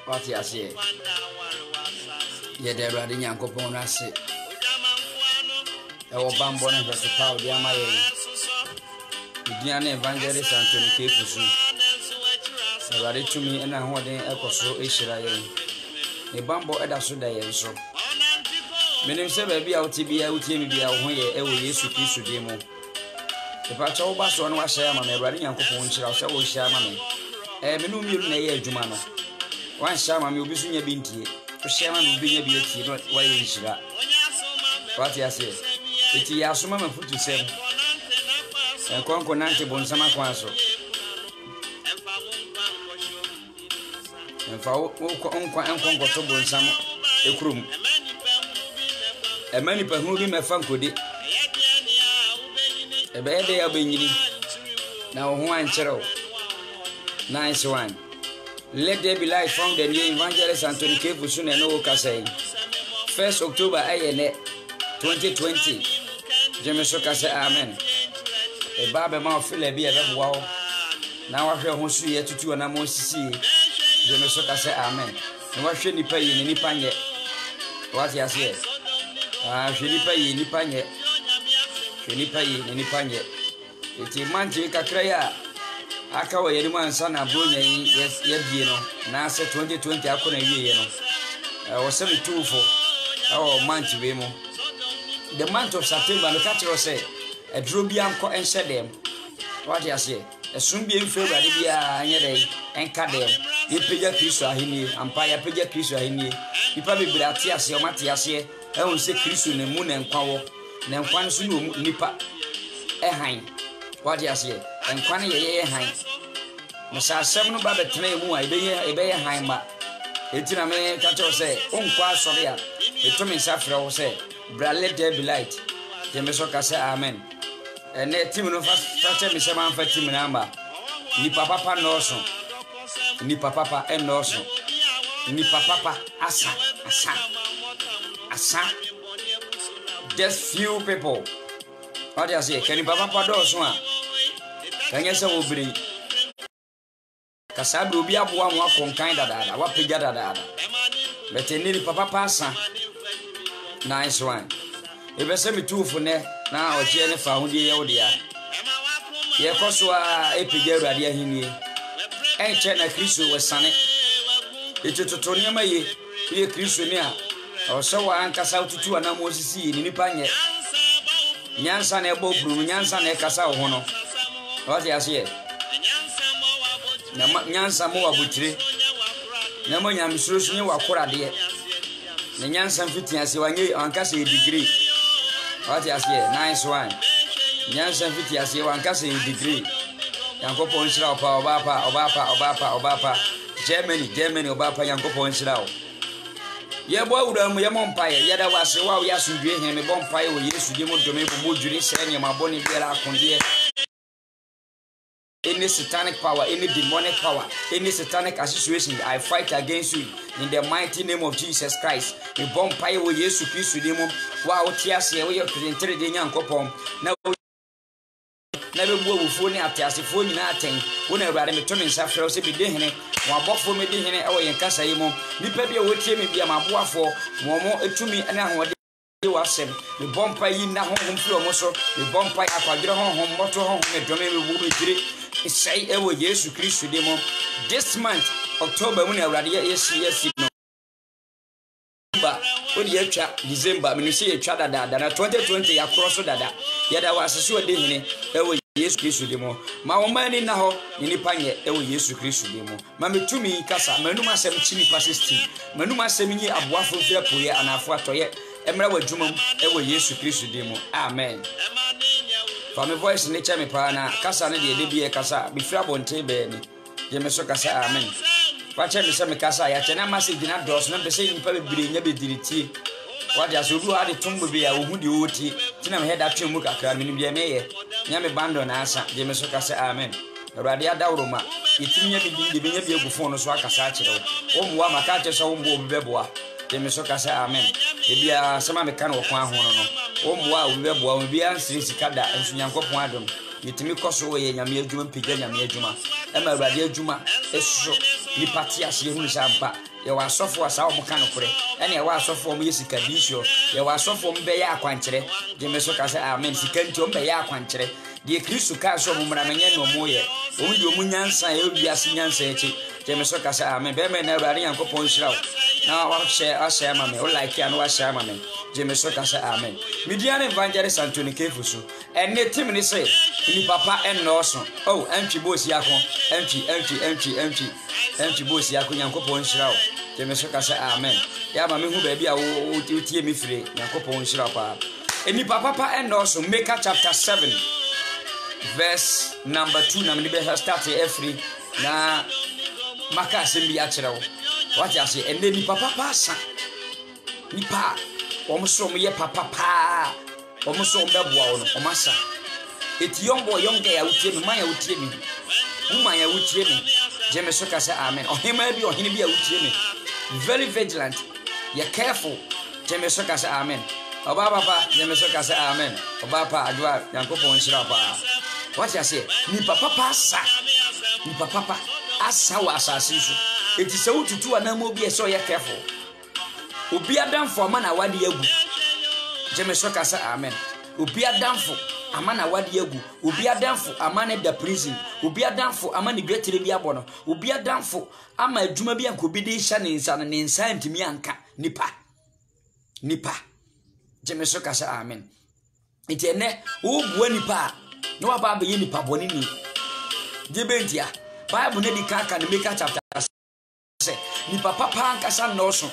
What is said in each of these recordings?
What you say? Ye de Awurade Nyankopɔn no ase. Ewo bambo na verse power dia maye. Idiane evangelist Anthony Kefusu. Awurade tumi na hoden ekoso ehira ye. Ne bambo eda so da ye nso. Menim se ba bia otibia otie mi bia ho ye ewo Yesu Kristo de mu. Epa cha wo ba so no wa hye ama me Awurade Nyankopɔn nhyira wo se wo hye ama me. Menu miru na ye adwuma no. Wan hye ama me obi so nya bi ntie. Wo hye ama me obi nya bi atie no wa ye nhyira. What you say? Iti ya suma mafutu sem. Enkonko nante bonsama kwanso. Enfa enkonko to bonsam ekrum. Emani pa hu bi mefa nkode. Ebe ede ya benyini. Na wo ho ankyerɛw. Nice one. Let there be light from the new evangelist Anthony Kefusu na no kasai. 1st October ayene 2020. Jemeso kase amen. E baba ma ofile bi ebeboa ho. Na wa hwe ho su ye tutu na mo sisi. Jemeso kase amen. Na wa hwe nipa yi ni nipa nye. What you say? Hwe nipa yi nipa nye. Hwe nipa yi ni nipa nye. Eti manje kakra ya aka wo yeri mansa na bronya yi ye bie no. Na se 2020 akona wie ye no. Wo se bitufo. Month we mo. The month of September, look at you say, a drobian co and said them. What you say? A soon be in favor, and cut them. You pay a piece of him, and pay a pay a piece of him. You probably be at Tias or Matias here. I will say Chris in the moon and power. Then one soon nipper a hind. What you say? And Quani a hind. Massa 7 about the train, I be a hind. It's in a man, catch or say, sorry. The Tommy Safra will say, let there be light. The Mesoka say, amen. And let Timon of us, Miss Amman for Timinamba. Ni papa Norson. Ni papa and Norson. Ni papa Asa. Just few people. What do you say? Can you papa doors one? Can you say, will bring Casabu be up one kind of that? What pigada that? But a nearly papa passa. Nice one. If I send me 2 for ne, now Jenny found the Odia. Ye Cosua Epigera Hini. Ain't China Christo was sunny. It's a Totonia, ye Christonia. Or so I anchor out to 2 and I was see in Nipanya. Yansan Ebo Brum, Yansan Ecasa Hono. What you say? Yansan Moa Butri. Namoyam Susuni wa Kora dear. The Yansan 50 as you are a degree. What you say? Nice one. Yansan 50 as you are a degree. Yanko Ponsra, Obapa, Germany, Obapa, Yanko Ponsra. Ye boy, Yamon Pie, Yada was a wow, yes, you gave him a bonfire with yes, you didn't do me for Mujuri, saying my bonnie bear on dear. Any satanic power, any demonic power, any satanic association, I fight against you in the mighty name of Jesus Christ. The bonfire with Jesus Christ with him. Wow, tears here, we are presented in young couple. Now, never will phone at us if we nothing. Whenever I'm turning Safra, be doing it. One box for me, doing it away in Casaimo. Nipabia would tell me be a mabua for more to me and I was the bonfire in the home floor, the bonfire up a home, motor home, a domain will be. Say ever Yesu Christ demo. This month, October, when I read yes, when you chat December, when you see a chat that 2020 across that, yet I was a sure day, ever Yesu Christ demo. My man in now, in the panye, ever Yesu Christ demo. Mammy to me, Casa, Manuma sem chini persisting, Manuma semini a waffle fair puya and a fatoye, Emra Jumum, ever Yesu Christ demo. Amen. For my voice nature me pana, Casa ne be a casa, be flabon table, Jemeso Casa, amen. Watch me some casa, I can massive dinner doors, number saying probably never did it. What does you do at the tumble be a woody woody? Tinam head up to Muka, Carminia Mayer, Yami Bando answer, Jemeso Casa, amen. Radia Dauruma, it's in the Binia Buffon, Swaka Sacho, Wama Catches home, Beboa, Jemeso Casa, amen. If you are some mechanical one. Wow, we be answering Sikada and Sunyanko Pwadum. Yetimi Kosowe, Yamia Juma, Pigana Juma, Emma Radia Juma, Eso, Nipatia, Sampa, ye wa asofo asa o muka no kore ene ye wa asofo o yesika disho ye wa asofo o be ya akwankyere je me so ka se amen sika nti o be ya akwankyere de Kristo ka so mo mra menye no mo ye o mu de o mu nyansa ye obi ase nyansa echi je me so ka se amen be me na Awurade Yankopɔn hyira na wa share asha ma me o like ya no wa share ma me je me so ka se amen Midian Evangelist Anthony Kefusu ene tim ni se ni papa enoso oh entwi boss yakon entwi boss yakon Yankopɔn hyira o je me so ka se amen ya ma me hu ba bia wo tie me fire Yankopɔn hyira pa eni papa enoso Micah chapter 7 verse number 2 na me be start every na maka asembi a kyerɛ wo what you say ene ni papa sa nipa omuso mo ye papa pa omuso mbeboa wo no omasa eti young boy young girl utie me man ya utie me woman ya utie me je me so ka say amen ohima bi ohine bi ya utie me very vigilant you careful je me so ka say amen oba papa je me so ka say amen oba pa adwa Yankopɔn hyira pa what you say ni papa sa ni papa asa wa asase so eti se ututu anamo bi e so you careful obi adamfo ama na wade agu je me so ka say amen obi adamfo ama na wade agu obi adamfo ama na da prison obi adamfo ama ne dwetere bi abono obi adamfo ama adwuma bi anko bi de hya ne nsa ntimi anka nipa je me so ka say amen iti ene wo bua nipa no aba be nipa boni ni je bentia Bible ne di kaka ne Micah chapter 7 nipa papa anka sa no so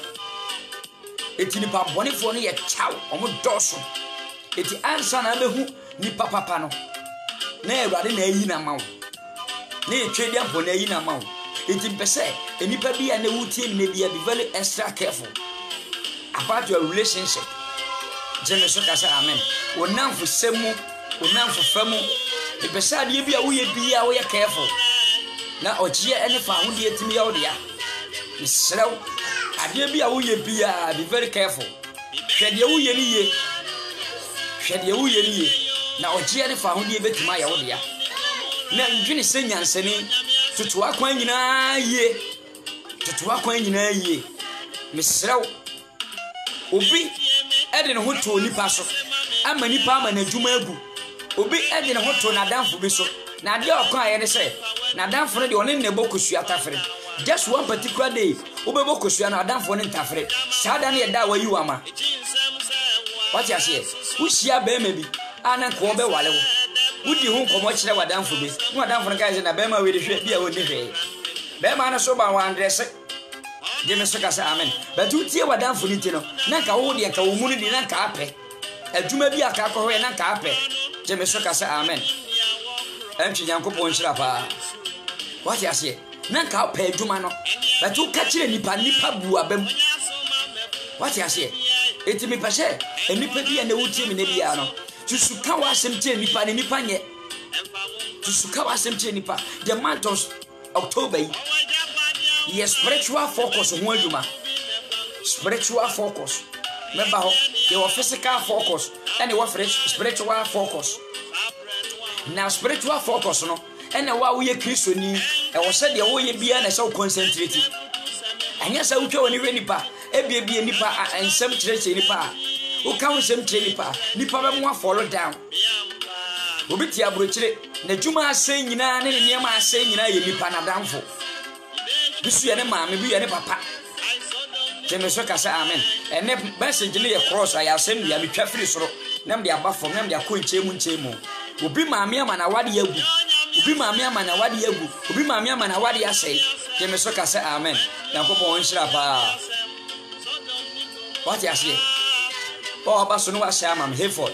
eti nipa bonifo no ye chaw omo doso eti ansa na behu nipa papa no na Awurade na ayi na mawo na etwe dia mpo na ayi na mawo eti mpese enipa bia na wutie ne bia be very extra careful about your relationship je me so ka say amen onamfo semu onamfo famu epese ade bia wo ye bia wo ye careful na ogie ene fa ho de etimi ya wo de ya misrew ade bia wo ye bia be very careful hwede wo ye ni ye na ogie ene fa ho de betima ya wo de ya na ndwene se nyansani tutu akwan nyina ye misrew obi ede ne ho to nipa so ama nipa ama na dwuma agu obi ede ne ho to na danfo bi so na de okwan aye ne se na danfo ne de one ne bokosua tafre just one particular day obe bokosua na danfo ne tafre sada ne da wayi wama what you say usia be mebi ana ko be wale wo wudi hu komo kire wadanfo bi no wadanfo ne kai se na be ma we de hwe bia woni hwe be ma na so ba wan dress je me so ka say amen but utie wadanfo ni ti no na ka wo de ka wo mu ni na ka ape adwuma bi aka ko hwe na ka ape je me so ka say amen Emchi Yankopɔn hyira pa what you say na ka ape adwuma no but u ka kire nipa bu abam what you say eti me pese enipa bi na wutie me na bia no tusuka wa asem tie nipa ne nipa nye tusuka wa asem tie nipa the month of October yes spiritual focus ho adwuma spiritual focus remember ho your physical focus and your spiritual focus now spiritual focus no and wa wo ye Kristo ni e wo se de wo ye bia na se concentrate anya sa wo twa woni we nipa ebie nipa ensem kire nipa wo ka ensem kire nipa be mo follow down obi ti aburo kire na dwuma asen nyina ne niam asen nyina ye nipa na danfo bisu ye ne maame bi ye ne papa je me so ka say amen ene message ne ye cross aya asem ya metwa firi soro nam de aba fom nam de akọ nchemu obi maame ama na wade agu obi maame ama na wade agu obi maame ama na wade asai je me so ka say amen Yankopɔn nhyira pa what you say o ba so no wa say amam Hayford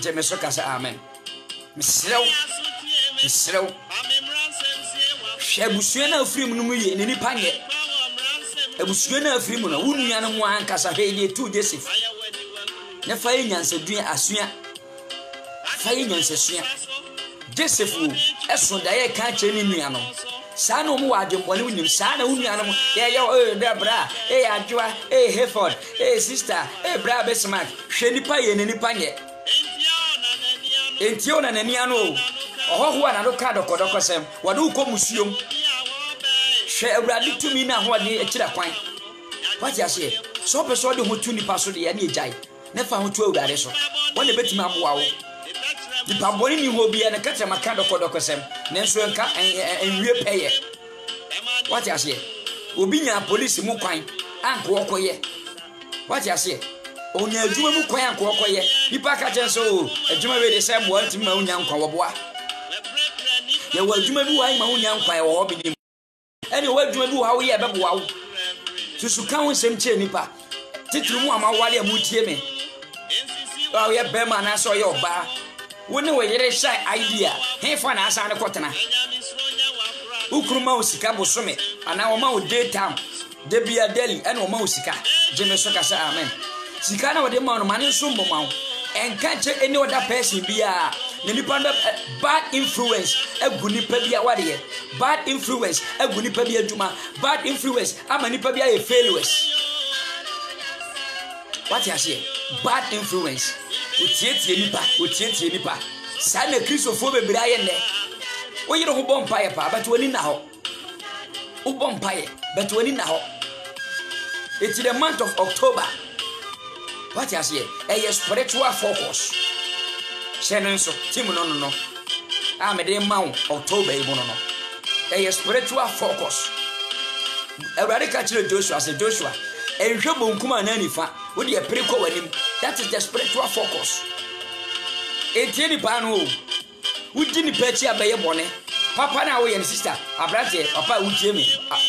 je me so ka say amen misrew hwebusua na afiri mu no ye ne nipa nye ebusua na afiri mu no wunua no ho ankasa hwede tu Joseph ne fa nyansadua asua fa nyansasua Joseph eso da ye ka kye ni nua no saa no mu wadwembone unim saa na unua no ye bra adwa Hayford sister bra besmak hwe nipa ye ne nipa nye entio na nani ano ohoho na no ka dokodoko sem wade uko musuom hwe Awurade tumi na ho ade akira kwan What you say? So person who to nipa so de any jai. Nefa ho to awurade so. Won na betimi aboa wo. Nipa boni ni ho bia na katra maka dokosem. Nenso enka enwie peye. What you say? Obi nya police mu kwan anko okoye. What you say? Onya adwuma mu kwan anko okoye. Nipa ka chen so adwuma we de say mo antimi ma onya nkwa woboa. Ye wa adwuma bi wa ma onya nkwa wo bi ni. Ene wa adwuma bi wa wo ye beboa wo. Susu kan wonsem che nipa. Titru mu amawale amutie me. Wa ye be ma na so ye oba. Woni we yere shy idea. He fa na asa ne kotena. Ukruma usika bosome ana o ma o daytime. De bia daily ene o ma usika. Jeme so ka say amen. Sika na we de ma no mane so mboma wo. Enka che any other person bia. Ne nipa bad influence egu nipa bia wade. Bad influence egu nipa bia adwuma. Bad influence ama nipa bia e failures. What you say? Bad influence. Utietie nipa. Sa na Christopher bebre aye ne. Wo yire ho bompaye pa, but woni na ho. Wo bompaye, but woni na ho. It's the month of October. What you say? A spiritual focus. Shenenso, Tim no. I'm a day mount October no. A spiritual focus. A radical Joshua said Joshua. And Jobun Kuma Nanifa, with your preco with him. That is the spiritual focus. A tiny pano. We didn't pet you by your bonnet. Papa now and sister, a brother, Papa would Jimmy,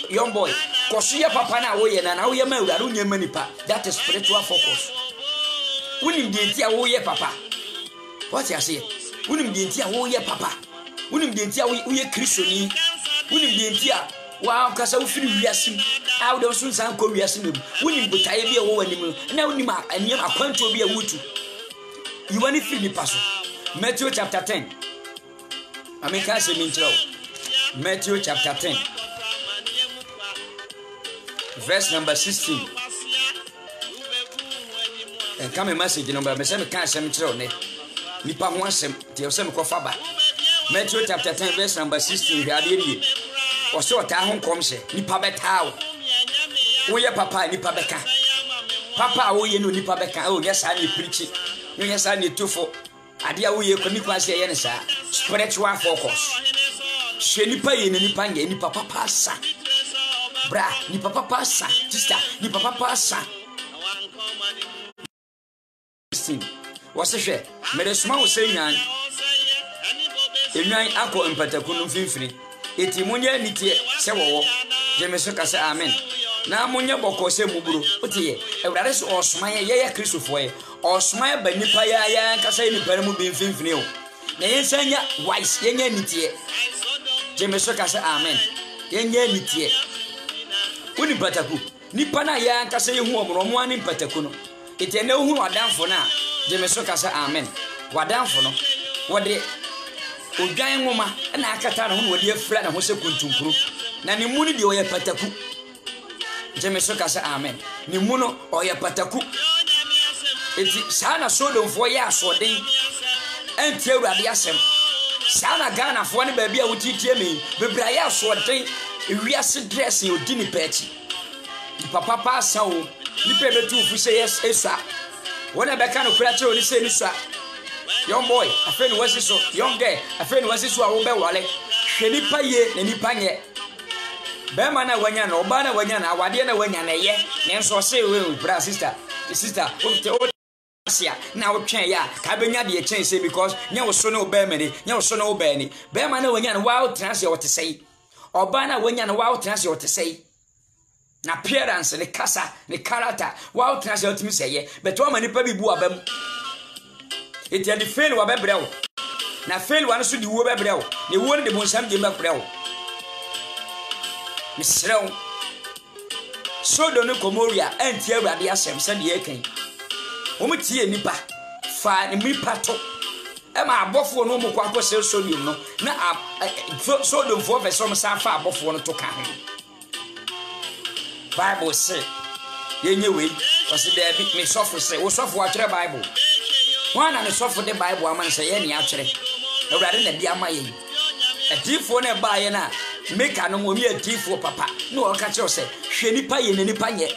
young boy. Kosia Papa now and now you're married, I don't your money pa. That is spiritual focus. Wouldn't be tia woye papa. What you say? Wouldn't be tia woye papa. Wouldn't be tia we Christian. Wouldn't be tia. Wow, because I will feel yasim. How those soon some come yasim. Wouldn't be tired be a woman. Now, Nima, and you're a point to be a wutu. You want to feel the pastor. Matthew chapter 10. I mean, can't say intro. Matthew chapter 10. Verse number 16. And come a message number, I can't say intro. Nipa wants him till some coffaba. Matthew chapter 10, verse number 16. We are here. Or so at home comes Nipa Betao. Oh, yeah, papa, Nipa Beka. Papa, oh, you know Nipa Beka. Oh, yes, I need preaching. Yes, I need to for. Adia, we are coming to say, spiritual focus. She Nipa in Nipa, Nipa Papa, son. Bra, Nipa Papa, son. Sister, Nipa Papa, son. What's the share? Made a small saying, in nine uncle and Patakunum Finfree. Eti munye nitie se wo jemeso ka se amen na munye boko se muburu otiye ewrare so osman ye Christopher ye osman ba nipa ya ka se nipa mu bi mfimfini o na yensanya wise yenya nitie jemeso ka se amen yenya nitie uni pataku nipa na ya ka se hu omromo ani pataku no eti na hu wadanfo na jemeso ka se amen wadanfo no wode Odwan ngoma na akata na ho wodi afra na ho se kuntunkuru na ne mu ni de oye pataku jemeso ka se amen ne mu no oye pataku eti sana sodomfo ya asoden anti awurade asem sana Ghana fo ne ba bia wotitie me bebra ya asoden ewiase dressing odi ni pechi papa pa sawo ni pe betu fu se yes esa wona be ka no kura che oni se ni sa. Young boy, I feel was so young girl, I feel was so I will be wale. Shenipa ye, Nenipa ye. Bemana Wanyana, Obana Wanyana, Wadiana Wanyana ye, Nanso say, brother, sister, now chain ya, Cabina be a chain say because you so no Bermany, you so no Benny. Bemana Wanyana, wild transfer what to say. Obana Wanyana, wild transfer what to say. Na appearance, the casa, the character, wild transfer to me say, but one many baby boabem. It had the fail of a brow. Now, fail one should do a brow. They wanted the most empty back brow. Miss Row. So don't know Comoria and Tierra the Assam, said the Akin. Omitia Nipa, fine me pato. Emma above for no more quaco sales so you know. Now, so don't for some safa above one to come. Bible said, you knew it was there big me soft say, was soft water Bible. One and a soft for the Bible, man say any actually. No rather than the Amay. A deep for a buyer, make a no more deep for papa. No, I'll catch yourself. Shenipa in any panye.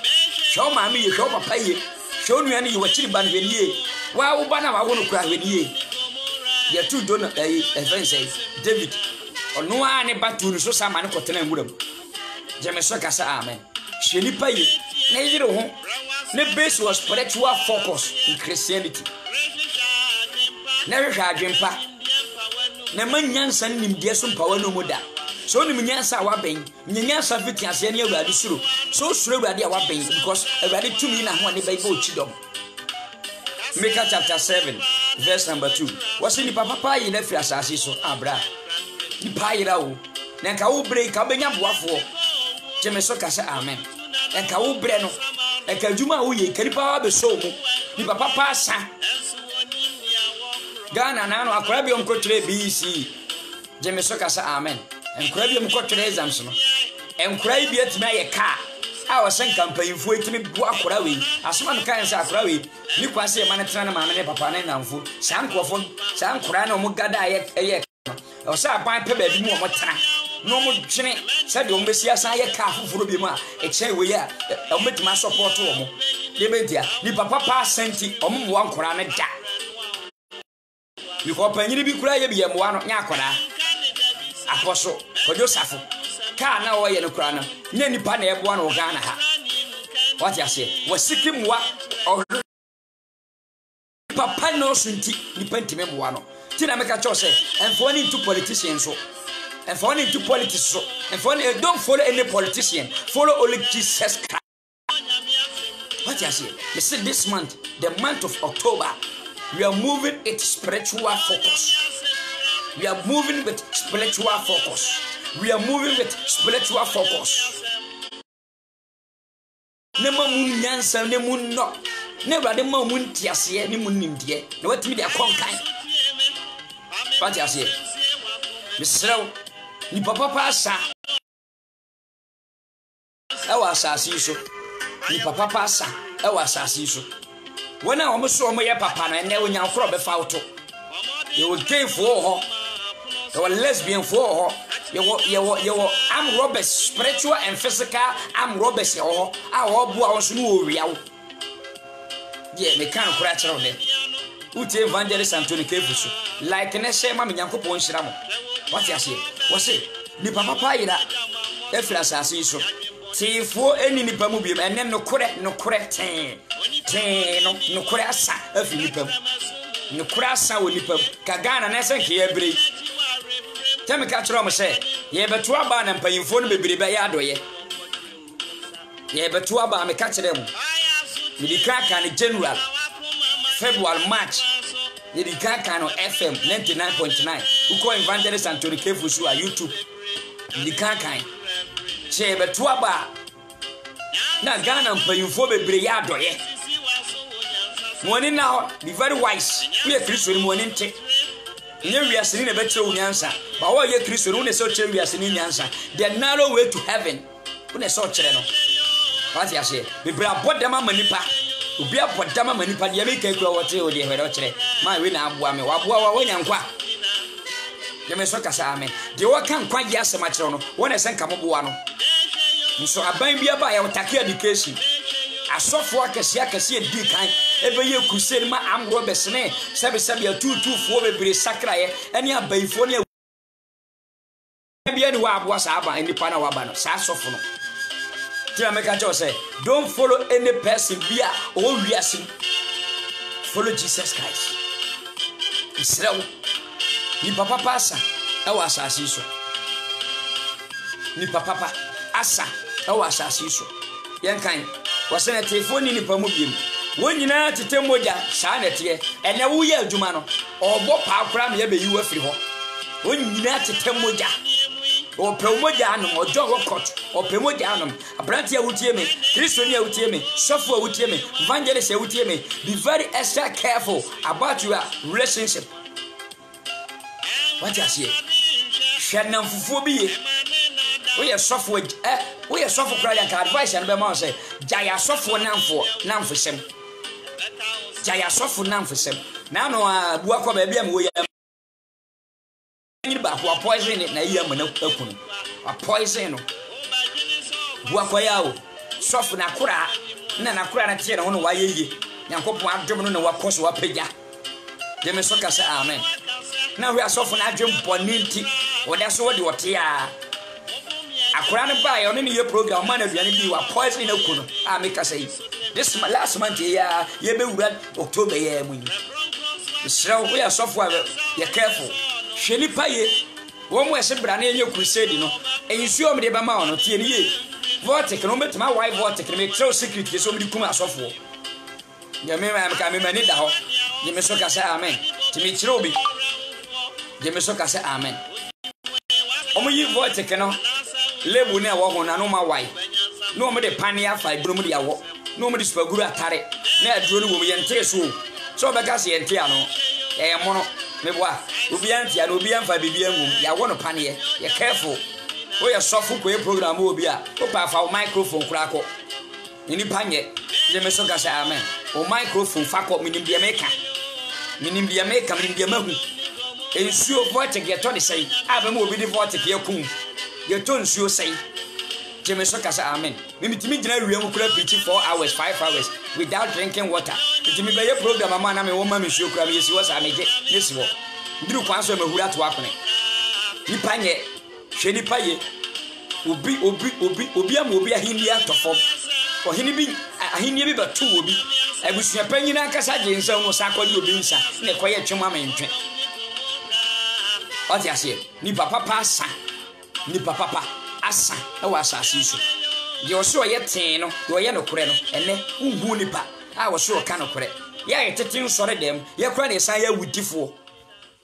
show mama ye show papa ye show nu ani ye wachiri ban hwenie wa wo ba na wa wo no kura hwenie ye tu don event say David ono a ne batu no so sama ne kotena muram jeme so kasa amen sheni pa ye na yire ho ne base was spiritual focus in Christianity na hwehwa adwempa na manyansa nimdie so mpawa no mu da so nim nyansa wa ben nyansa fiti ase ne awurade suro so suro awurade a wa ben because awurade tumi na ho ne bible chidom Micah chapter 7 verse number 2 wasi ni papa yi na fi asase so abra ni pa yira wo na ka wo bre ka benya boafo jeme so ka se amen en ka wo bre no e ka djuma wo ye karipa wa be so mu ni papa asa Ghana na no akora bi onkotre BC jeme so ka se amen enkora bi onkotre exams no enkora bi atime aye ka a wasen campaign fu etime bu akora we asoma no kan se akora we ni kwase ma ne tena na ma ne papa ne namfo sankofo sankora na omo gada aye o sa ban pe ba bi mu omo tena no mo dwene se de omo sia san aye ka fufuro bi mu a e chen we ya omo tima support omo de be dia ni papa pa senti omo mo ankora ne da ni ko panyiri bi kura ye bi ye mo ano nya akora aposo kojo safo ka na wo ye no kura na nya nipa na ebo na wo Ghana ha what you say wasiki mwa papa no sunti nipa ntime mwa no ti na meka cho say enfo ni into politicians so enfo ni into politics so enfo ni don't follow any politician follow only Jesus Christ. What you say you see this month the month of October we are moving it spiritual focus. We are moving with spiritual focus. We are moving with spiritual focus. Nema mun nyansa ne mun no. Ne brade ma mun tiase ne mun nimdie. Na watimi de akonkan. Fati ase. Misraw ni papa asa. Ewa asasi so. Ni papa asa. Ewa asasi so. Wona omo so omo ye papa na ne onya nkro be fa auto. Ye wo gay for ho. Ye wo lesbian for ho. Ye wo am robbers spiritual and physical am robbers ye ho. A wo bu a wo so no wo wiawo. Ye me kan kura kire wo ne. Uti evangelist Anthony Kefusu like ne she ma me Nyankopon hira mo. What you say? What say? Ni papa yira e fira asase so. Tifo eni nipa mu biem ene no kore ten no kore asa afi nipa mu no kore asa wo nipa mu ka Ghana na se nke ya bere temi ka tro mo se ye beto aba na mpanyimfo no bebere be ya adoye ye beto aba me ka kire mu mi di kaka ni January February March ye di kaka no FM 99.9 uko evangelist Anthony Kefusu a YouTube di kaka che beto aba na Ghana mpanyimfo bebere ya adoye Mwani now be very wise. We are Christian mwani nte. Nye we are sitting a better unyansa. But what ye Christian one so we are sitting yansa. The narrow way to heaven. One so cheno. What you say? Be bra bodama manipa. Ubi a bodama manipa. Ye make a go what you de. My win abua me. Wabua wa nyankwa. Ye me so kasa ame. De wa kan kwa ya se machero no. One sen kamoboa no. Nso aban bia ba ya take education. Asofo akese di kan ebeye crusade ma amro besene sebe atutufuo bebere sakraye ene abaifo ne bia ni wa aboa sa aba enipa na wa ba no sa asofo no tira meka cho say don't follow any person bia o wiase follow Jesus Christ Israel ni papa asa e wa asasi so ni papa asa e wa asasi so yenkan wasene telefoni ni pamu biem wonyina tete moja saa nete ene wo ye adwuma no obo pa akra me be yiwa firi ho wonyina tete moja o pe moja anom ojo wo court o pe moja anom abranti a wutie me kristoni a wutie me sofo a wutie me evangelist a wutie me be very extra careful about your relationship. What you say? Shednam fufuo bi ye we are software we are software credit card advice and be ma say jaya software namfo sem jaya software namfo sem na no abu akọ ba bia me we ni ba ko poison na yi am na akunu a poison no bu akọ ya o software na kura na na kura na tie na ho no wa yeye Nyankopon adwom no na wakoso wapagya de me so ka se amen na hwe asofo na adwom boni nti woda so wode wote a akura ne ba ye ne ye program ma na aduane bi wa poison na ku no a me ka say this last month ya ye be wura October ya mu ni Israel we asofo a ye careful hwe ni pa ye wo mo ese bra na enye crusade no ensuo me de ba ma ono tie ni ye vortex no metuma why vortex me throw secret ke so me kum asofo ya me ma me mani da ho ye me so ka say amen ti me kire obi ye me so ka say amen omo yi vortex no lebu na wo ho na no ma why no mo de pania fa ibro mo de awo no mo de spaguru atare na aduro no wo ye ntere so be ka se ye ntia no e mo no me boa obi antia no obi anfa bibia ngum ya wo no panie ye careful we are soft for program obi a o pa fa microphone kura ko ni panye je me so ka say amen o microphone fa ko minim bia meka minim bia mahu ensuo vortex ye to de say aba mo obi de vortex ye kum ye to nsuo say je me so ka say amen mitimi gina wiam kura preach 4 hours 5 hours without drinking water mitimi be ye program ama na me wo ma me nsuo kura me yesi wo sa meje nesi wo ndiru kwan so mahura to akone ni panye hwe ni paye obi am obi ahini atofom ohini bi ahini bi batu obi abusua panyina akasa gensa no sakodi obi nsa na koye twema mentwe oti ase ni papa asa ni papa asa e wa asase so de oso ye ten no de oye no kore no ene unhu nipa a oso ka no kore ya yetetin sore dem ye kora ne san ya wudifo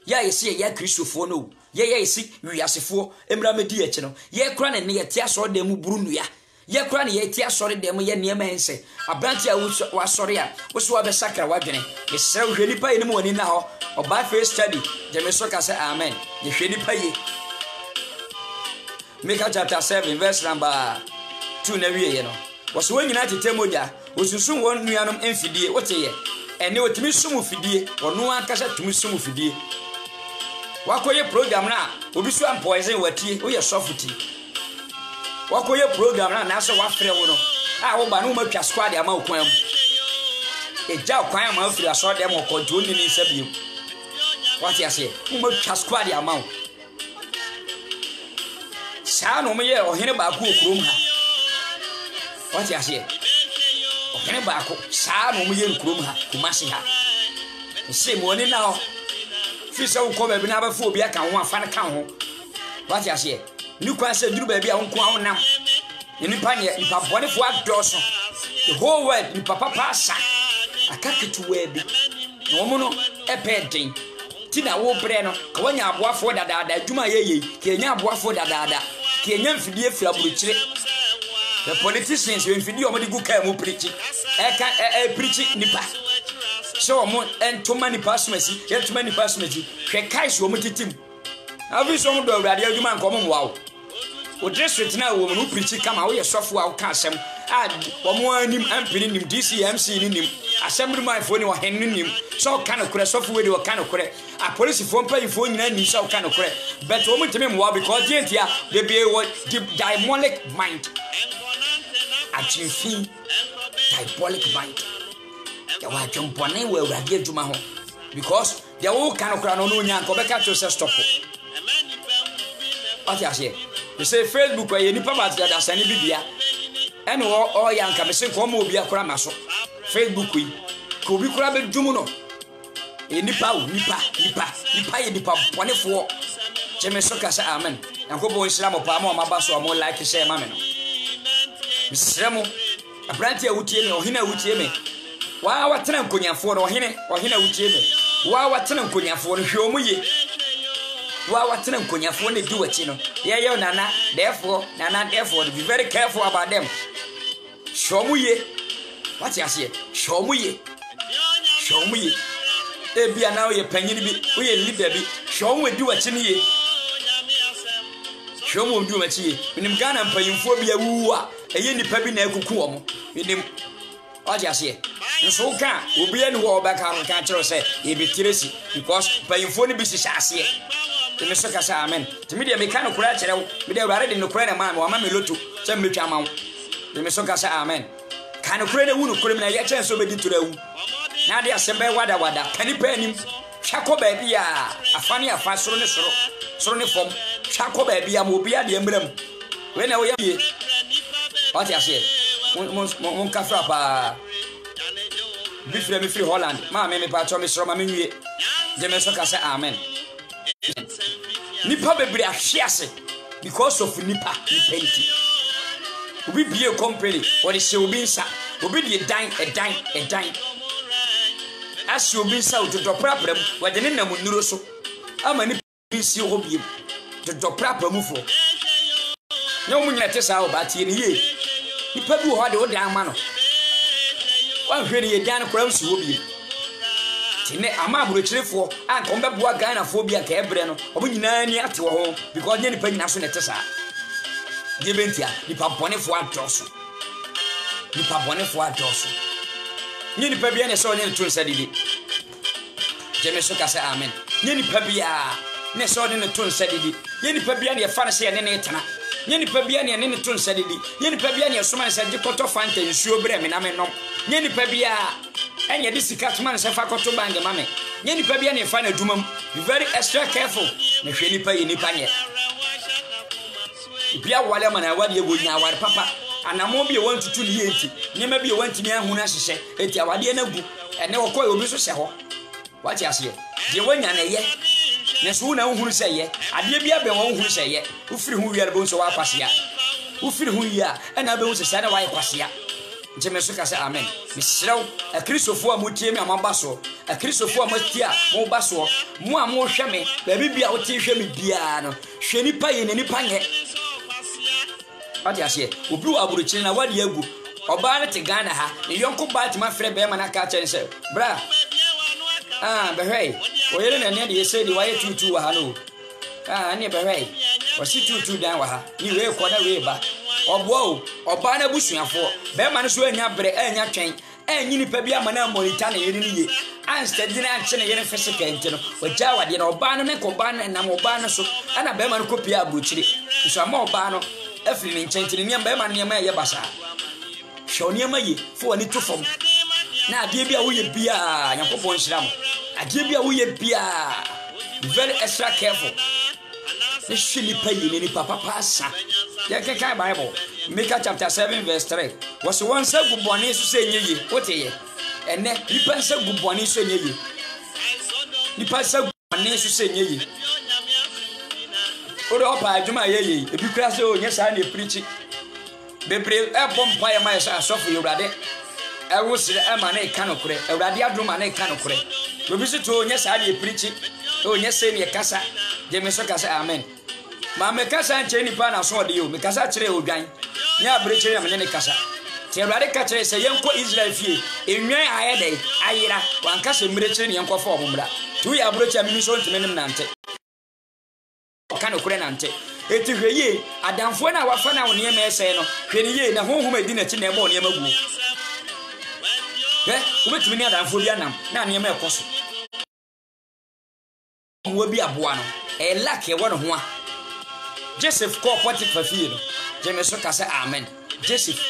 ya yesi ya kristofo no ye yesi wiasefo emra medi eche no ye kora ne ye tia sore dem buru nua ye kora ne ye tia sore dem ye niema ense abranti a wa sore a wo so be sakra wadwene ye sere hwe nipa ye ne mo ni na ho oba face study je me so ka say amen ye hwe nipa ye Micah chapter 7 verse number 2 na wiye no wo so nyina tetemoja osusun won nuanom emfidie wote ye ene otimi sumu fidie ono ankasa tumi sumu fidie wakoye program na obi so am poison watie wo ye sofuti wakoye program na so wafre wo no a wo ba no matwa squad ama okwan eja okwan ama afiri aso dem okonto ni ni sabiem wati ase wo matwa squad ama sa no me ye ohene ba ku okurum ha wati ase ohene ba ku sa no me ye okurum ha kumasi ha se mo ni na ho fi se wo ko ba bi na ba fu obi aka ho afa na kan ho wati ase ni kwa se duru ba bi a nko ho nam ni panye ni pa bone fo adoso the whole world ni papa pasa akaketu we bi no mo no epedin ti na wo bre no ka wanya aboafo dadaada adwuma yeye ke nya aboafo dadaada ke nya mfidie fira buruchire the politicians we mfidie omo de gu kai mo preach preach nipa so omo entoma nipa somasi entoma nipa somasi hwe kai so omo titim avi so omo do awrade adwuma nko omo wawo o district na wo mo preach kama wo ye sofo a wo ka asem a omo anim ampini nim DCMC ni nim assembly man fo ni wo hen nim so ka no kure sofo we de wo ka no kure a police fo mpa fo nyina ni so ka no kure but wo mutime mo because the entia they be what diabolic mind achieving diabolic mind ya wa jump na we awrade adwuma ho because they wo ka no kure no no nya nko be ka to say stop what you say you say Facebook where nipa ba da sani bibia ene o ya nka me se ko ma obi akora maso Facebook yi ko obi kora be dwumu no nipa ye nipa bonefo je me so ka say amen yankobo Islam pa ma ba so mo like share ma me no misremo abranti awutie me ohina awutie me wa watena nkonyafo no ohina awutie me wa watena nkonyafo no hwe omuye wa watena nkonyafo ne du wachi no ye nana therefore be very careful about them shomuye what you say shomuye e bia na ye panyini bi wo ye leader bi shomu du wachi ne ye shomu du wachi ye minim Ghana mpanyimfo bia wu a eye nipa bi na ekuku omo minim what you say nso ka obi ene wo obaka ro ka kire say e bi tiresi because mpanyimfo ne bi si hyase me so ka say amen timi de me ka no kura kire wo me de awrade de no kura na ma me wa ma me loto say me twa ma wo me so ka say amen Can a credit who could have a chance of it to the now they are some wada can you pay him? Chaco baby, a funny affair, sorry from Chaco baby, I will be at the emblem. When I will what I say, one cafrapa. Before free Holland, Mamma, me patch on Miss Romami, the Mesoka say amen. Nipa bebre ahyiase because of nipa repenti. Obi bie company or the se obi nsa, obi de dan a dan. As obi nsa o to prapram, we de nenam nuro so. Ama nipa nsi ho bie. To prapram fo. Na omu nyate sa o ba tie ne ye. Nipa bi ho de o dan ma no. Wan hwe ne ye dan kora nsi ho bie. Tine ama aburochirefo anka ombeboa Ghana fo bia ka ebre no obo nyina ni ate wo ho because nye nipa nyina so ne tesa gebentia nipa bonefo adoso nye nipa bia ne so ne to nsa didi jeme so ka say amen nye nipa bia ne so ne to nsa didi nye nipa bia ne fa ne se ne ne tena nye nipa bia ne ne to nsa didi nye nipa bia ne so man se di koto fanta nsuo bre me na me nom nye nipa bia enya di sika man se fa koto bange mame nye nipa bia ne fa na dumam be very extra careful na hwe nipa ye nipa nye bia wale mana wade ego nya ware papa anamo bia wantutu ne yenti nyema bia wantimi ahuna hyehye enti awade na gu ene okoy obi so hye ho wati ase de wanya na ye ne so na uhuru se ye ade bia be won uhuru se ye ufiri hu wiare bo so wa kwasea ufiri hu ya ena be hu se na wa kwasea Jeme so ka say amen. Misrew a Christopher amutie me amaba so. A Christopher amatia mo ba so. Mo a mo hwe me, ba bibia wo tie hwe me bia no. Hwe nipa ye ne nipa nye. Ati ase, obi wo aburuchi na wade agu. Oba na te Ghana ha, ne yonko Baltimore frɛ be ma na ka chen se. Bra. Be hwei. O yele na ne de yese de waye tutu wa ha no. Ne be hwei. Wasi tutu dan wa ha. Ni we koda we ba. Obo oba na busuafo be ma no so anya bre anya twen anyi nipa bia ma na monita na yeri ni ye anstead na anche na yeri physical ntino wagya wade na oba no ne ko ba na nam oba no so ana be ma no kopia abuchiri so ama oba no afiri ni nchentini ni be ma no ma ye basa hwe oni ma ye fo ani to fom na ade bia wo ye bia yakopon hira mo ade bia wo ye bia very extra careful ne shili payi ni papa pasa ya keka Bible Micah chapter 7 verse 3 was one say guboni so say nyeye wote ene nipa say guboni so nyeye nipa say guboni so say nyeye oro opa adwuma yeye ebi kura say onye sa na preach bebre e bompa ya mai sa sofu yurade e wo sire e ma na e kanokure ewrade aduma na e kanokure obi so to onye sa na preach onye say na kasa je me so kasa amen ma me kasa nche nipa na so de yo me kasa kire odwan nya abre kire me ne kasa ti ewrade ka kire se yenko Israel fie enwan ayede ayira wan kasa mire kire ne yenko fa omumra tu ya abre kire me so ntime nim nante kanokure nante eti hweye adamfo na wafa na woni ema ese no hwene ye na honhom adi na chi na eba oni ema gu ubetimi ni adamfo bi anam na ne ema ekoso wo bi aboa no lake wo no ho a Joseph ko Potiphar fie no Jeme so ka say amen Joseph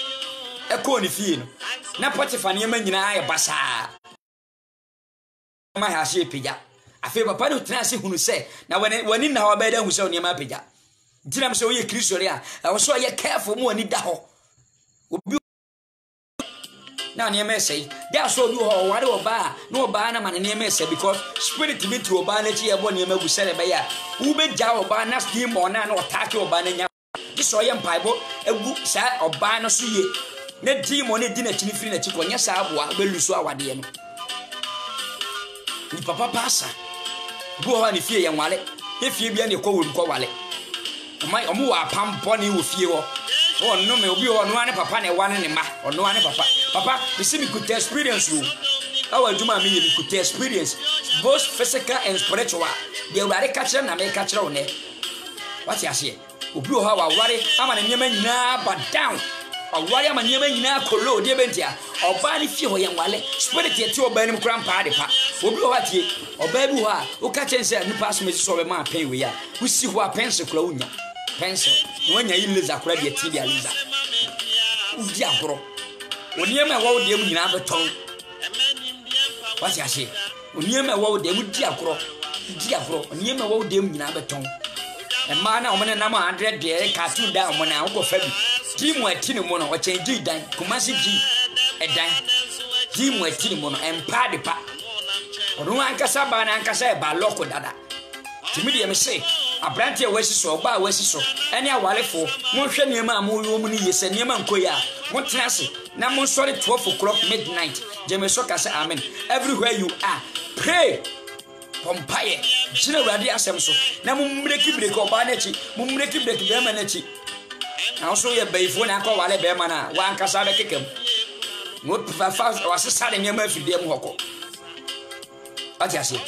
ko ni fie no na Potiphar ne ema nyina aye basa ma ha hye pija afi papa no tena se hunu se na wani na wa beda hu se oni ema pija dinam se oye Kristo ria wo so ye careful mo ani da ho obi na ne ema say dia so obi ho ware oba na oba na man ne ema say because spirit bi to oba na chi ebo ne ema gu sere be ya wo be ja oba na skin mo na otake oba na nya di so ye mpaibo egu sa oba no so ye na di mo na di na chi ni firi na chi ko nya sa aboa be luso awade no ni papa pasa bo ha ni fie ye nwale ye fie bia ne ko wo ko wale omu wa pampo ni wo fie wo no me obi wo no ane papa na wane ne ma ono ane papa we see me could experience you our juma me you could experience both physical and spiritual they were catch na me catch na one what you say obi wo ha wa ware ama na nyema nyina ba down awari ama nyema nyina kolo de bentia oba ni fie ho ye nwale spirit ye ti oba ni kura mpa de pa obi wo ha tie oba bi ho a o ka chense ni pass me so be ma pen we ya we si ho a pencil kura unya pencil no nya yi laser kura de ti dia laser udi agoro Oniema wo de mu nyina beton. What you say? Oniema wo de mu di agro. Oniema wo de mu nyina beton. E ma na omene na ma 100 de ka tu da omene wo fa bi. Di mu atini mu no o change dan. Kumasi di e dan. Di mu atini mu no empa de pa. Onu ankasa ba na ankasa e ba loko dada. Timi de me say abrante e wasi so oba wasi so ene awalefo mo hwe niema mo yo mu ni yese niema nkoya mo tenase na mo sori 12 o'clock midnight jeme so ka say amen everywhere you are pray pompaye jina urade asem so na mo break oba na chi mo break be ma na chi na so ye bayifo na akọ wale be ma na wa ankasa be kekam mo fa wase sare niema afidie mo hoko atiase.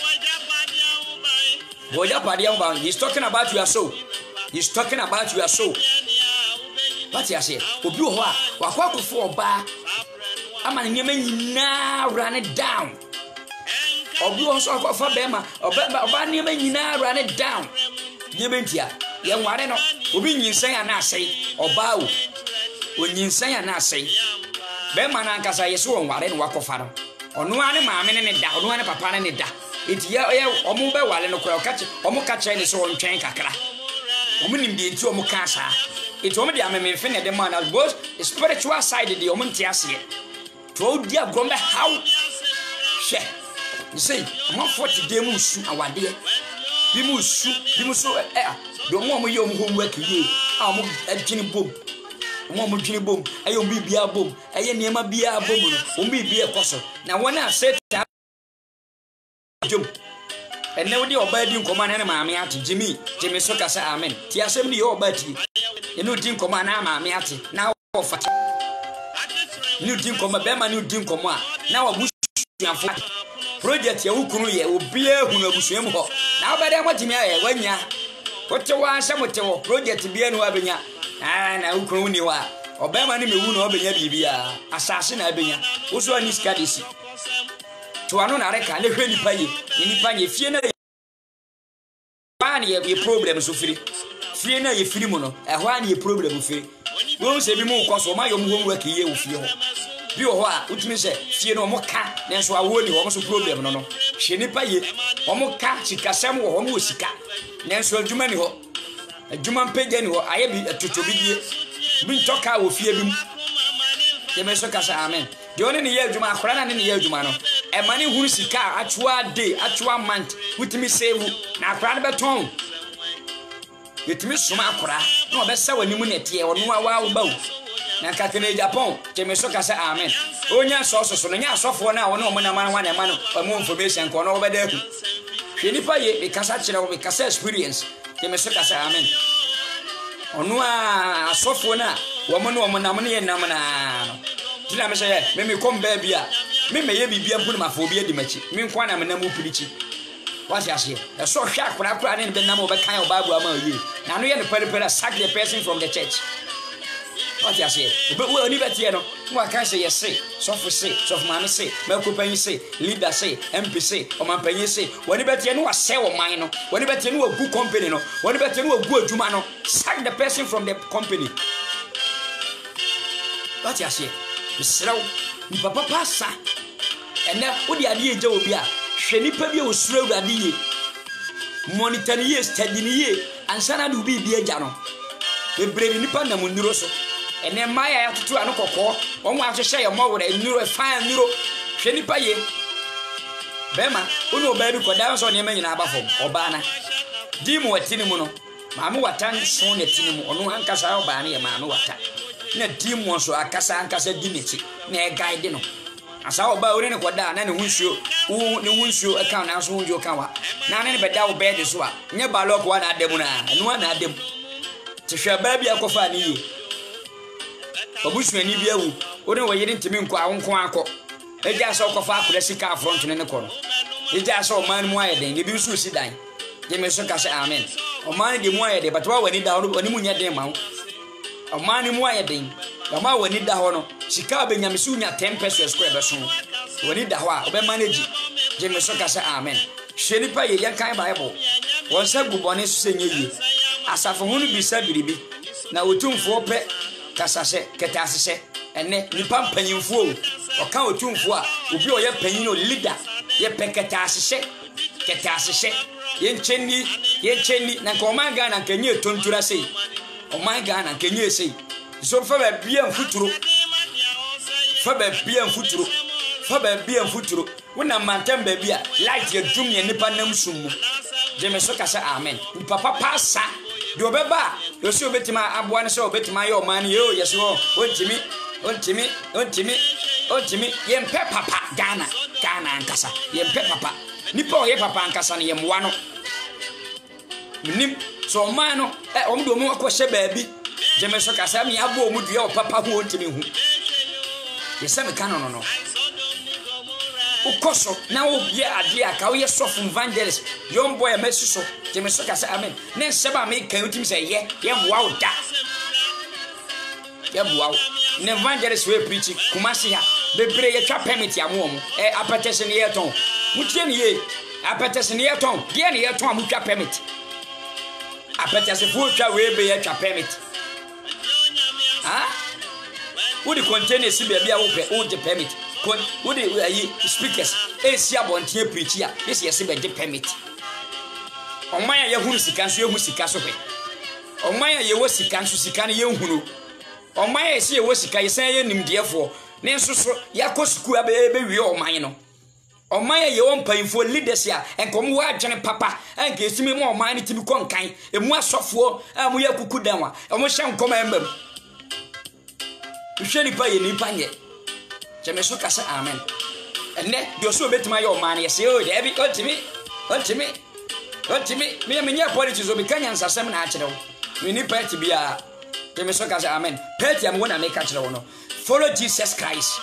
He's talking about your soul. He's talking about your soul. What you say? Obi ho a wakwa kofo oba ama nyema nyina run it down. Obi ho so akwa be ma oba nyema nyina run it down. Nyema ntia ye nware no obi nyinsan ya na asai oba o onyinsan ya na asai be ma na nkasa ye so nware no wakofa no ono ane maame ne da ono ane papa ne da. Iti ya omo be wale no kura kache omo kache ni so ntwen kakra omo nimbi enti omo ka sa iti omo de ameme fe ne de man as both spiritual side de omo ntiase to dia grombe how she you see omo 40 day mu su awade bi mu so do mo ye omo homework ye omo adwini bom omo dwini bom ayo bibia bom aye niema bia bom omo bibia ekoso na wona set and now the obedient command and mammy at Jimmy Soka say amen. Tia assembly your body. You know, Jim command, mammy at now. New Jim Comma Bema, new Jim Comma. Now I wish you project your Ukunu will be a who will swim hot. Now, by them, what you may when ya what you want some project to be an Wabina and a Ukunu or Bema name who know Bia assassin Abina. Also, I need Scadisi. To another reka le hwe nipa ye fie na ba na ye problem so firi fie na ye firi mu no ehwa na ye problem firi wo se bi mu kwaso ma yo mu homework ye wo fie ho bi ho a utumi se fie no mo ka na so awo ni ho mo so problem no hwe nipa ye o mo ka sikasem wo ho mo sika na so adwuma ni ho adwuma mpege ni ho aye bi atotobi die bi ntoka wo fie bi mu ye me so ka sa amen de oni ni ye adwuma akora na ni ye adwuma no e mani huru sika actual day actual month witimi save na akora na beton yetimi soma akora na obesa wani mu netie ono wa wo bawo na kakene Japan teme so ka say amen onya so no nya asofo na wono mo na man wan ma no mo information ko no obeda ku hwe nipa ye be kasa kire wo be kasa experience teme so ka say amen ono a asofo na wo mo na mo ye nam na no Tina me say me come baby a me ye bibia mpu na mafo bi adi machi me nkwa na me na mu pirichi what you say e so hwa akura ne be nam obekan Bible ama yi na no ye ne pere sack the person from the church what you say we oni betie no mo aka say yes say so mama say me kopanyi say leader say MP say o mampanyi say woni betie no wase wo man no woni betie no wagu company no woni betie no wagu adwuma no sack the person from the company what you say Israel, ni papa pasa. And now, what the idea is, hwe nipa bi osuro urade ye. Monitor ye study ye ansana do bi agya no. Bebre nipa na munuro so. Ene maya ya tutu anokoko, omo ahwehye ye mo wora nuro fan nuro. Hwe nipa ye. Bema, unu oba bi koda so ne manyina abafom. Oba na. Di mu watini mu no. Maame watan so ne tini mu ono ankasa oba na ye maame wata. Na di mu so akasa di neti. Na e guide no. Asa oba ori ne koda na ne hunsuo. Ne hunsuo aka na so hunjo kawa. Na ne beda wo bed so a. Nye balok wa na ademu na. Enu na ademu. Te hwe ba bi akofa ni ye. Obusuani bi awu. Ori wo yiri ntimi nko awonko akọ. Eja so kofa akura sika front ne ko no. Eja so man mu ayeden. Ye bi so si dan. Ye me so ka se amen. O man de mu ayeden but wa wani da oni mu nya den ma wo. O man mu ayeden. Yama wani da ho no. Sika be nya me su nya 10 pesos square be so. Wani da ho a obe manage. Ye me so ka se amen. Hwe nipa ye yan kan Bible. Won sa gubone so senye yi. Asafo hunu bi sa biribi. Na otumfo pe kasase ketase se ene nipa mpanyimfo o ka otumfo a obi o ye panyin o leader ye peketa asese ye ncheni na ko man ga na kenye tontura sei o man ga na kenye sei so fa ba bia mfuturo wona mantem ba bia light ye dum ye nipa nam summu je me so ka say amen papa passa de obeba yo se obetima aboa ne se obetima ye o man ye yes wo ontimi yempe papa Ghana ankasa yempe papa nipa o ye papa ankasa ne yemwa no nim so man no omdo mu akose baabi je me so ka say me abo omu dua o papa ho ontimi hu yesa me kan no ukoso na wo ye ade aka wo ye soft evangelist young boy mesuso je me so ka say amen ne seba me kan utim say ye boa wo da ye boa wo ne evangelist we preach kumasi ha bebre ye twa permit amom apetese ne ye ton mutie ne ye apetese ne ye ton de ne ye ton amutwa permit apetese fu twa we be ye twa permit wo di container si be bia wo pe wo de permit wo di speakers esi abontie preach ya yes yes be de permit omaya ye huru sika so ye hu sika so pe omaya ye wo sika so sika ne ye hunu omaya esi ye wo sika ye san ye nimdefo ne nso so yakosuku abe wi oman no omaya ye won panfo leaders ya enkom wo adwene papa enke esimi mo oman ne timi konkan emu asofo amu ye kuku danwa omo hye nkom embam hweli pa ye nipa nye je me so ka say amen enne de so betima ye oman ye se o de bi ontimi me nya politics obi kanya nsasem na akire wo me ni party bia je me so ka say amen party am wona make akire wo no follow Jesus Christ